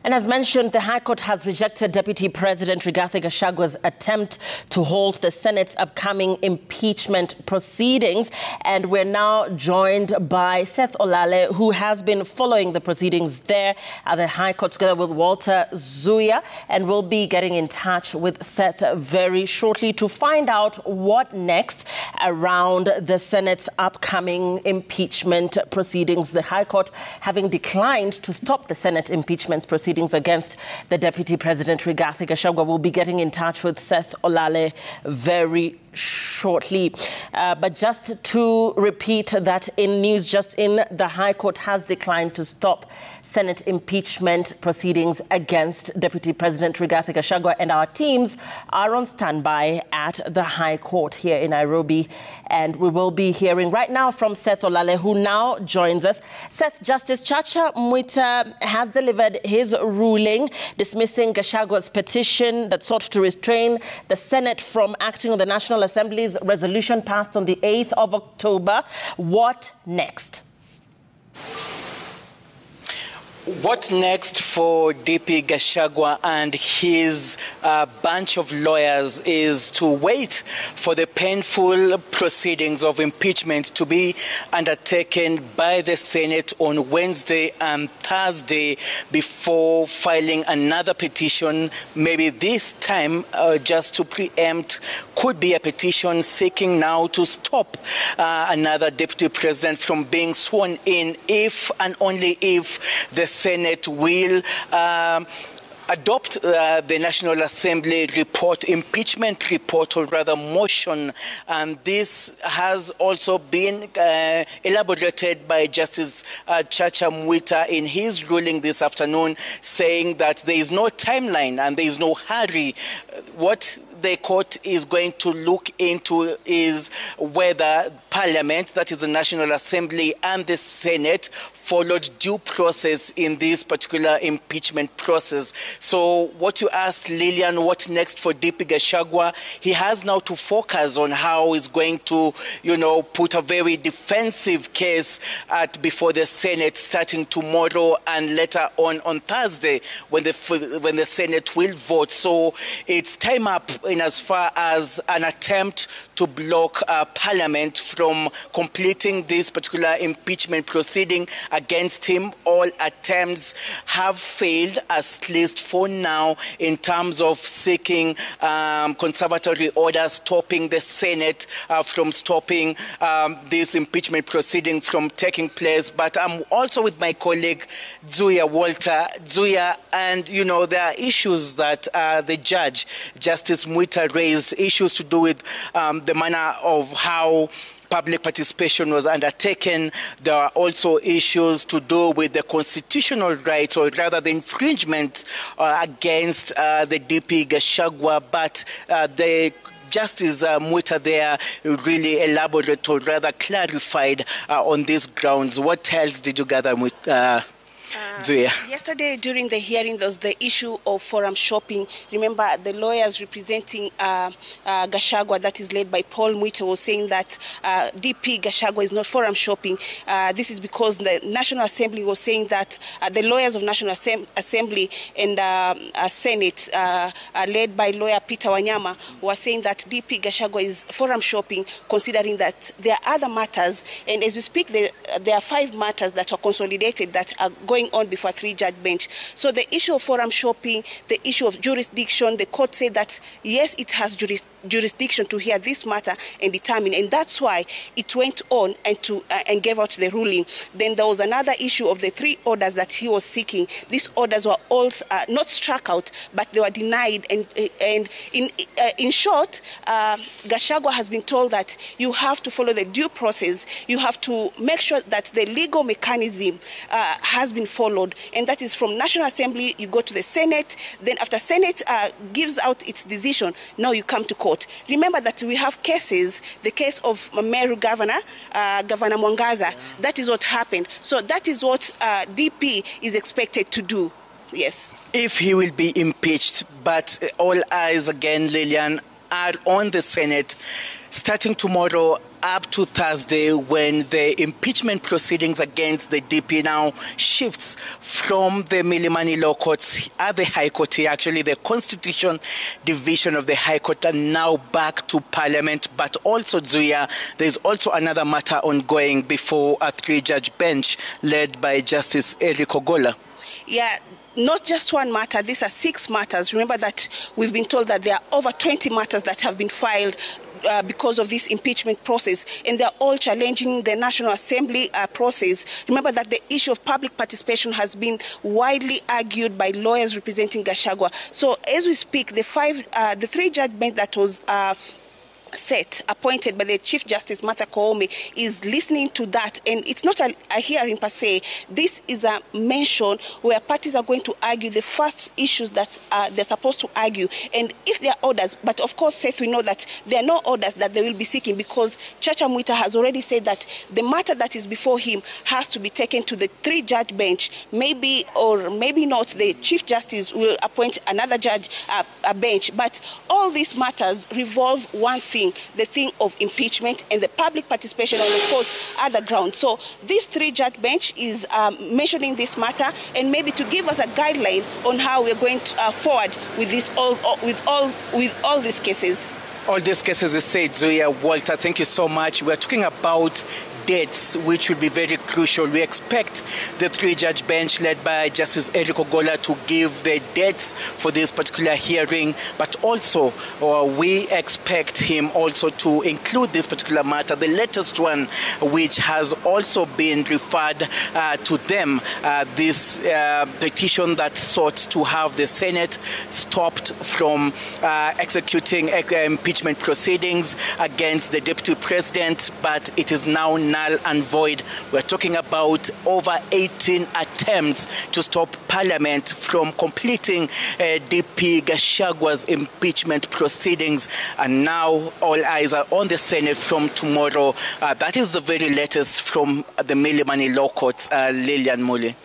And as mentioned, the High Court has rejected Deputy President Rigathi Gachagua's attempt to halt the Senate's upcoming impeachment proceedings. And we're now joined by Seth Olale, who has been following the proceedings there at the High Court together with Walter Zuya. And we'll be getting in touch with Seth very shortly to find out what next around the Senate's upcoming impeachment proceedings. The High Court having declined to stop the Senate impeachment proceedings against the Deputy President Rigathi Gachagua. We'll be getting in touch with Seth Olale very shortly. But just to repeat that in news just in, the High Court has declined to stop Senate impeachment proceedings against Deputy President Rigathi Gachagua, and our teams are on standby at the High Court here in Nairobi. And we will be hearing right now from Seth Olale, who now joins us. Seth, Justice Chacha Mwita has delivered his ruling dismissing Gachagua's petition that sought to restrain the Senate from acting on the National Assembly's resolution passed on the 8th of October. What next? What next for DP Gachagua and his bunch of lawyers is to wait for the painful proceedings of impeachment to be undertaken by the Senate on Wednesday and Thursday before filing another petition. Maybe this time, just to preempt, could be a petition seeking now to stop another deputy president from being sworn in if and only if the Senate will adopt the National Assembly report, impeachment report, or rather motion. And this has also been elaborated by Justice Chacha Mwita in his ruling this afternoon, saying that there is no timeline and there is no hurry. What the court is going to look into is whether Parliament, that is the National Assembly, and the Senate followed due process in this particular impeachment process. So what you asked, Lillian, what next for DP Gachagua? He has now to focus on how he's going to, put a very defensive case before the Senate starting tomorrow and later on Thursday when the Senate will vote. So it's time up in as far as an attempt to block Parliament from completing this particular impeachment proceeding against him. All attempts have failed, at least for now, in terms of seeking conservatory orders, stopping the Senate from stopping this impeachment proceeding from taking place. But I'm also with my colleague Zuya, Walter Zuya, and there are issues that the judge, Justice Mwita, raised, issues to do with the manner of how public participation was undertaken. There are also issues to do with the constitutional rights, or rather the infringement against the DP Gachagua. But the Justice Mwita there really elaborated, or rather clarified on these grounds. What else did you gather with Yesterday, during the hearing, there was the issue of forum shopping. Remember, the lawyers representing Gachagua, that is led by Paul Mwita, was saying that DP Gachagua is not forum shopping. This is because the National Assembly was saying that the lawyers of National Assembly and Senate, led by lawyer Peter Wanyama, were saying that DP Gachagua is forum shopping, considering that there are other matters. And as we speak, there are 5 matters that are consolidated that are going on before a 3-judge bench. So the issue of forum shopping, the issue of jurisdiction, the court said that yes, it has jurisdiction to hear this matter and determine, and that's why it went on and gave out the ruling. Then there was another issue of the 3 orders that he was seeking. These orders were all not struck out, but they were denied. And in short, Gachagua has been told that you have to follow the due process. You have to make sure that the legal mechanism has been followed, and that is from National Assembly, you go to the Senate, then after Senate gives out its decision, now you come to court. Remember that we have cases, the case of Meru Governor, Governor Mwangaza, that is what happened. So that is what DP is expected to do, yes. If he will be impeached, but all eyes again, Lillian, are on the Senate starting tomorrow up to Thursday, when the impeachment proceedings against the DP now shifts from the Milimani Law Courts at the High Court here. Actually, the Constitution Division of the High Court are now back to Parliament. But also, Zuya, there's also another matter ongoing before a three-judge bench led by Justice Eric Ogola. Yeah. Not just one matter, these are 6 matters. Remember that we've been told that there are over 20 matters that have been filed because of this impeachment process, and they're all challenging the National Assembly process. Remember that the issue of public participation has been widely argued by lawyers representing Gachagua. So as we speak, the 3-judge bench that was appointed by the Chief Justice Martha Koome is listening to that, and it's not a hearing per se. This is a mention where parties are going to argue the first issues that they're supposed to argue, and if there are orders. But of course, Seth, we know that there are no orders that they will be seeking, because Chacha Mwita has already said that the matter that is before him has to be taken to the 3-judge bench. Maybe or maybe not, the Chief Justice will appoint another judge, a bench. But all these matters revolve one thing: the thing of impeachment and the public participation, and of course other grounds. So this 3-judge bench is mentioning this matter, and maybe to give us a guideline on how we're going to, forward with this with all these cases. All these cases, you said, Zoya. Walter, thank you so much. We're talking about dates, which will be very crucial. We expect the 3-judge bench led by Justice Eric Ogola to give the dates for this particular hearing, but also we expect him also to include this particular matter, the latest one, which has also been referred to them, this petition that sought to have the Senate stopped from executing impeachment proceedings against the Deputy President, but it is now null and void. We're talking about over 18 attempts to stop Parliament from completing DP Gachagua's impeachment proceedings, and now all eyes are on the Senate from tomorrow. That is the very latest from the Milimani Law Courts. Lilian Muli.